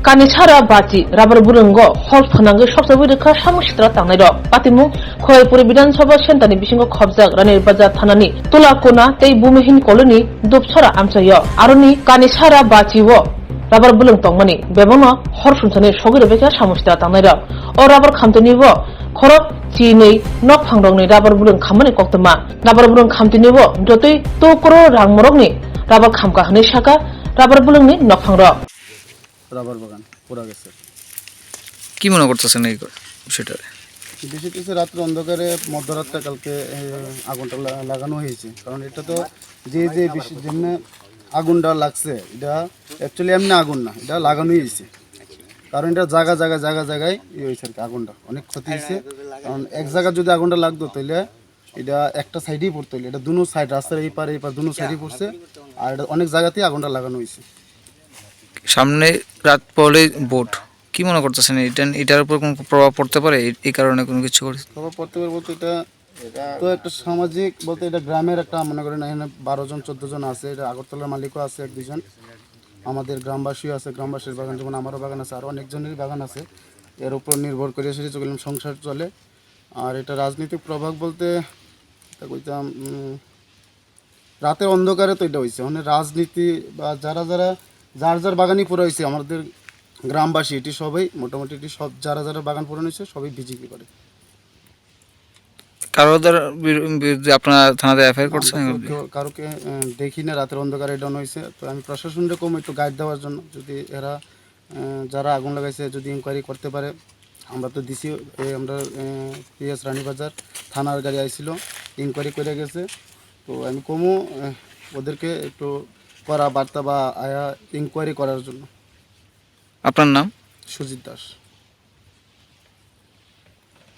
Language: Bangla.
কানিছাড়া বাজি রাবার বুরঙ্গ হল ফনাঙ্গে সবচেয়ে রেখা সামুসিত্রা তাंनाय रok patimu খয়পুরি বিধানসভা সেন্টারনি বিসিঙ্গ খবজাক রানির বাজার থানানি তুলাকোনা tei বুমিহীন কলোনি দুপছড়া আমচাইয় আরনি কানিছাড়া বাজিও রাবার বুলুং তংমানি বেবনো হর সুনসানি সগিরে বেখা সামুসিত্রা তাंनाय rok o রাবার খামতনিবো খরক চিনৈ nok phangrokni রাবার বুলুং খামানি কক্তমা রাবার বুলুং খামতনিবো যতই তো করো রাংমরকনি রাবার খামকা হনি শাকা রাবার বুলুংনি nok phangrok রাবার বাগান পুরা গেছে। কি মনে করতেছেন এই বিষয়টা? বিষয়টি হচ্ছে রাত্রে অন্ধকারে মধ্যরাত্রে কালকে আগুনটা লাগানো হয়েছে। কারণ এটা তো যে জন্য আগুনটা লাগছে এটা অ্যাকচুয়ালি এমনি আগুন না, এটা লাগানোই হয়েছে। কারণ এটা জায়গায় হয়েছে আর কি, আগুনটা অনেক ক্ষতি হয়েছে। কারণ এক জায়গায় যদি আগুনটা লাগতো তাহলে এটা একটা সাইডেই পড়তো, এটা দুনো সাইড, রাস্তার এই পার দুনো সাইডেই পড়ছে। আর এটা অনেক জায়গাতেই আগুনটা লাগানো হয়েছে। সামনে রাত পড়লে ভোট, কি মনে করতেছেন এটার উপর কোনো প্রভাব পড়তে পারে? এই কারণে কোনো কিছু প্রভাব পড়তে পারে বলতে এটা তো একটা সামাজিক বলতে এটা গ্রামের একটা মনে করেন এখানে 12 জন 14 জন আছে। এটা আগরতলার মালিকও আছে, 1-2 জন আমাদের গ্রামবাসীও আছে। গ্রামবাসীর বাগান যেমন আমারও বাগান আছে, আরও অনেকজনেরই বাগান আছে। এর উপর নির্ভর করে সেটা চললাম, সংসার চলে। আর এটা রাজনৈতিক প্রভাব বলতে কইতাম রাতের অন্ধকারে তো এটা হয়েছে মানে রাজনীতি বা যার বাগানই পুরো হয়েছে আমাদের গ্রামবাসী, এটি সবাই মোটামুটি এটি সব যারা বাগান পুরানো হয়েছে সবাই বিজেপি করে। কারোদের বিরুদ্ধে আপনার থানাতে এফআইআর করছেন? কারোকে দেখি না, রাতের অন্ধকারে ডাউন হয়েছে। তো আমি প্রশাসনকে কম একটু গাইড দেওয়ার জন্য, যদি এরা যারা আগুন লাগাইছে যদি ইনকোয়ারি করতে পারে। আমরা তো দিছি, আমরা পিএস রানীবাজার থানার গাড়ি আইছিল, ইনকোয়ারি করে গেছে। তো আমি কমও ওদেরকে একটু করা বার্তা বা আয়া ইনকোয়ারি করার জন্য। আপনার নাম? সুজিত দাস।